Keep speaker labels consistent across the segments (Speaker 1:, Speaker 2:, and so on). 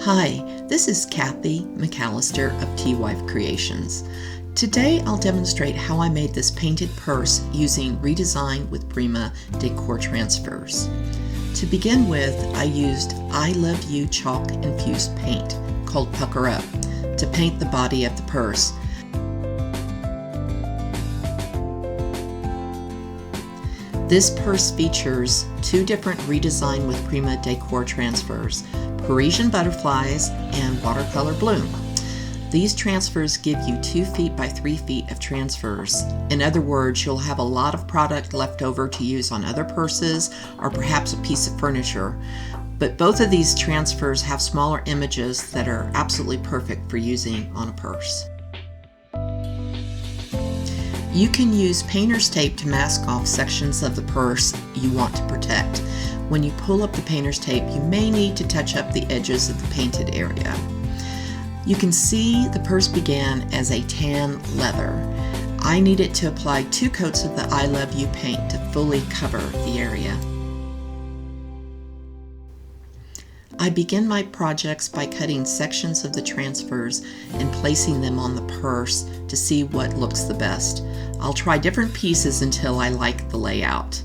Speaker 1: Hi, this is Kathy McAllister of T-Wife Creations. Today I'll demonstrate how I made this painted purse using ReDesign with Prima Decor Transfers. To begin with, I used I Love You chalk infused paint called Pucker Up to paint the body of the purse. This purse features two different ReDesign with Prima Decor Transfers, Parisian butterflies and watercolor bloom. These transfers give you 2 feet by 3 feet of transfers. In other words, you'll have a lot of product left over to use on other purses or perhaps a piece of furniture. But both of these transfers have smaller images that are absolutely perfect for using on a purse. You can use painter's tape to mask off sections of the purse you want to protect. When you pull up the painter's tape, you may need to touch up the edges of the painted area. You can see the purse began as a tan leather. I needed to apply 2 coats of the I Love You paint to fully cover the area. I begin my projects by cutting sections of the transfers and placing them on the purse to see what looks the best. I'll try different pieces until I like the layout.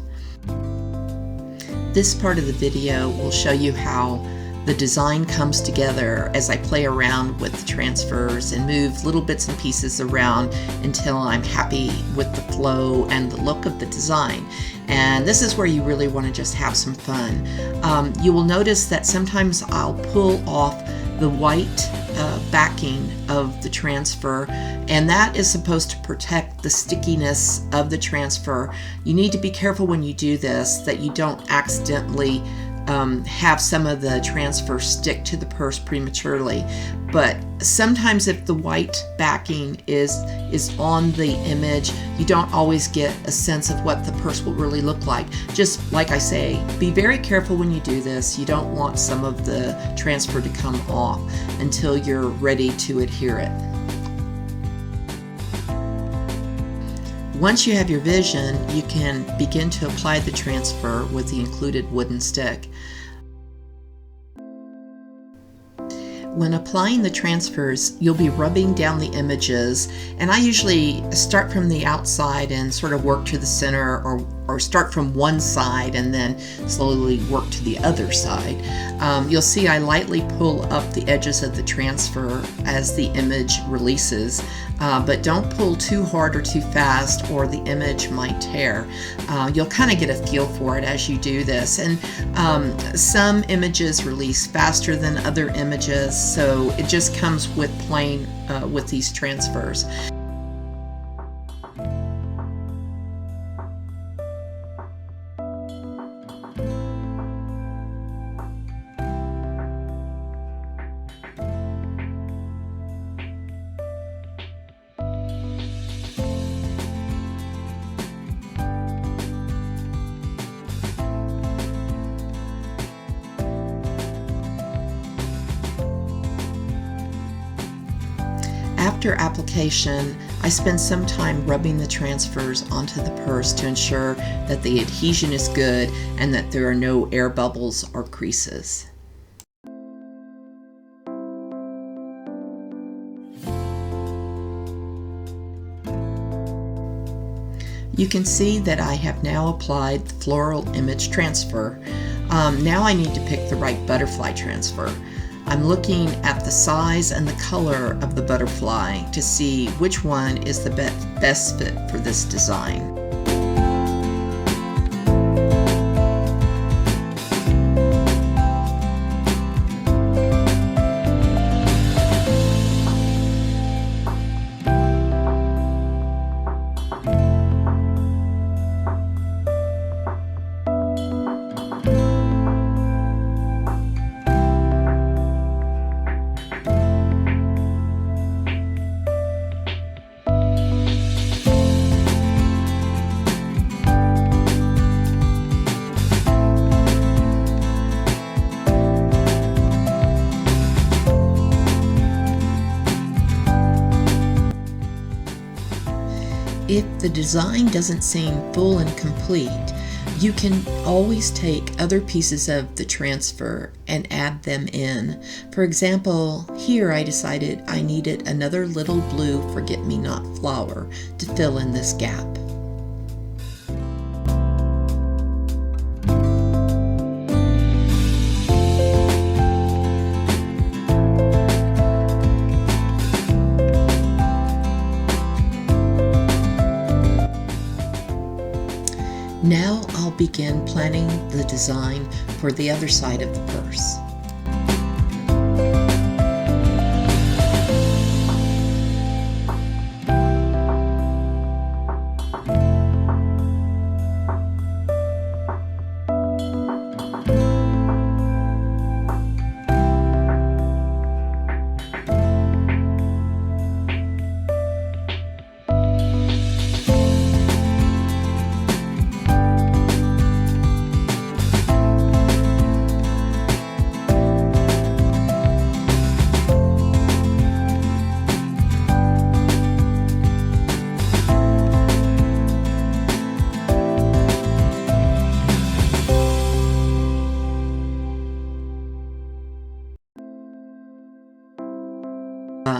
Speaker 1: This part of the video will show you how the design comes together as I play around with the transfers and move little bits and pieces around until I'm happy with the flow and the look of the design. And this is where you really want to just have some fun. You will notice that sometimes I'll pull off the white backing of the transfer, and that is supposed to protect the stickiness of the transfer. You need to be careful when you do this that you don't accidentally have some of the transfer stick to the purse prematurely. But sometimes if the white backing is on the image, you don't always get a sense of what the purse will really look like. Just like I say, be very careful when you do this. You don't want some of the transfer to come off until you're ready to adhere it. Once you have your vision, you can begin to apply the transfer with the included wooden stick. When applying the transfers, you'll be rubbing down the images, and I usually start from the outside and sort of work to the center, or start from one side and then slowly work to the other side. You'll see I lightly pull up the edges of the transfer as the image releases, but don't pull too hard or too fast or the image might tear. You'll kind of get a feel for it as you do this, and some images release faster than other images, so it just comes with playing with these transfers. After application, I spend some time rubbing the transfers onto the purse to ensure that the adhesion is good and that there are no air bubbles or creases. You can see that I have now applied the floral image transfer. Now I need to pick the right butterfly transfer. I'm looking at the size and the color of the butterfly to see which one is the best fit for this design. If the design doesn't seem full and complete, You can always take other pieces of the transfer and add them in. For example, here I decided I needed another little blue forget-me-not flower to fill in this gap. Now I'll begin planning the design for the other side of the purse.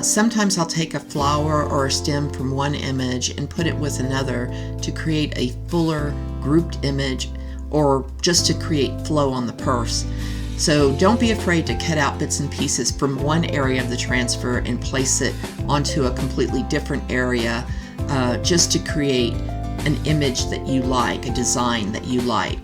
Speaker 1: Sometimes I'll take a flower or a stem from one image and put it with another to create a fuller grouped image, or just to create flow on the purse. So don't be afraid to cut out bits and pieces from one area of the transfer and place it onto a completely different area, just to create an image that you like, a design that you like.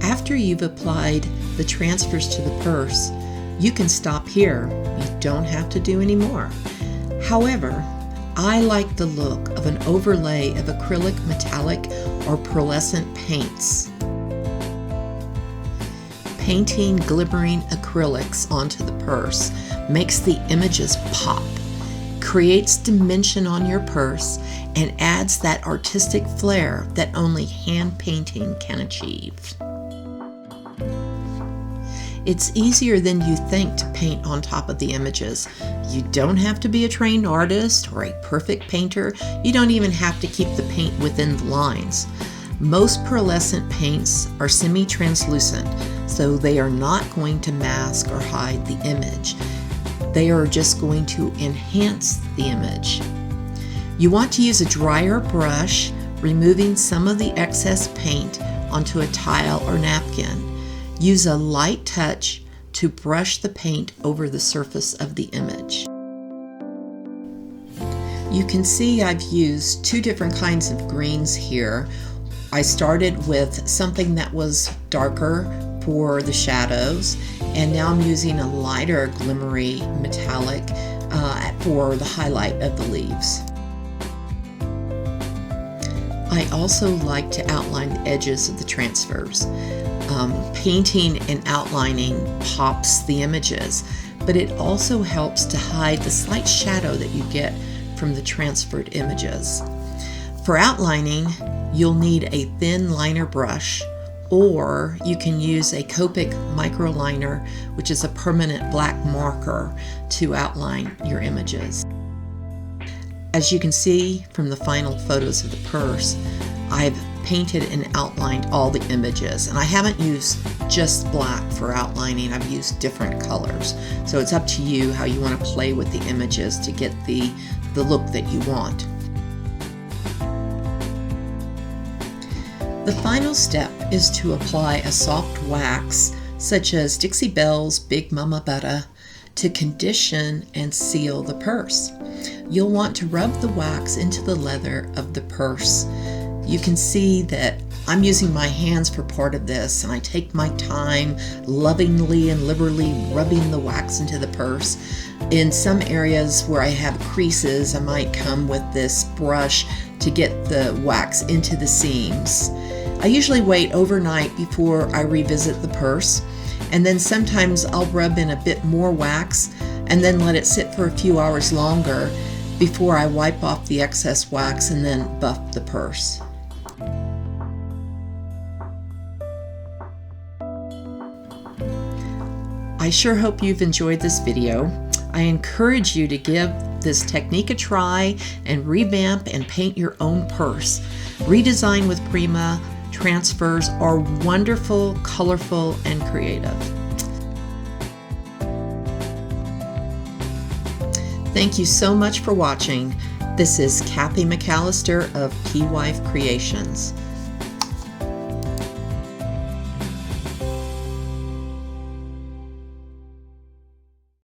Speaker 1: After you've applied the transfers to the purse, you can stop here. You don't have to do any more. However, I like the look of an overlay of acrylic, metallic, or pearlescent paints. Painting glimmering acrylics onto the purse makes the images pop, creates dimension on your purse, and adds that artistic flair that only hand painting can achieve. It's easier than you think to paint on top of the images. You don't have to be a trained artist or a perfect painter. You don't even have to keep the paint within the lines. Most pearlescent paints are semi-translucent, so they are not going to mask or hide the image. They are just going to enhance the image. You want to use a drier brush, removing some of the excess paint onto a tile or napkin. Use a light touch to brush the paint over the surface of the image. You can see I've used two different kinds of greens here. I started with something that was darker for the shadows, and now I'm using a lighter glimmery metallic for the highlight of the leaves. I also like to outline the edges of the transfers. Painting and outlining pops the images, but it also helps to hide the slight shadow that you get from the transferred images. For outlining, you'll need a thin liner brush, or you can use a Copic micro liner, which is a permanent black marker, to outline your images. As you can see from the final photos of the purse, I've painted and outlined all the images, and I haven't used just black for outlining. I've used different colors, so it's up to you how you want to play with the images to get the look that you want. The final step is to apply a soft wax, such as Dixie Belle's Big Mama Butta, to condition and seal the purse. You'll want to rub the wax into the leather of the purse. You can see that I'm using my hands for part of this, and I take my time lovingly and liberally rubbing the wax into the purse. In some areas where I have creases, I might come with this brush to get the wax into the seams. I usually wait overnight before I revisit the purse, and then sometimes I'll rub in a bit more wax and then let it sit for a few hours longer before I wipe off the excess wax and then buff the purse. I sure hope you've enjoyed this video. I encourage you to give this technique a try and revamp and paint your own purse. ReDesign with Prima Transfers are wonderful, colorful, and creative. Thank you so much for watching. This is Kathy McAllister of P-Wife Creations.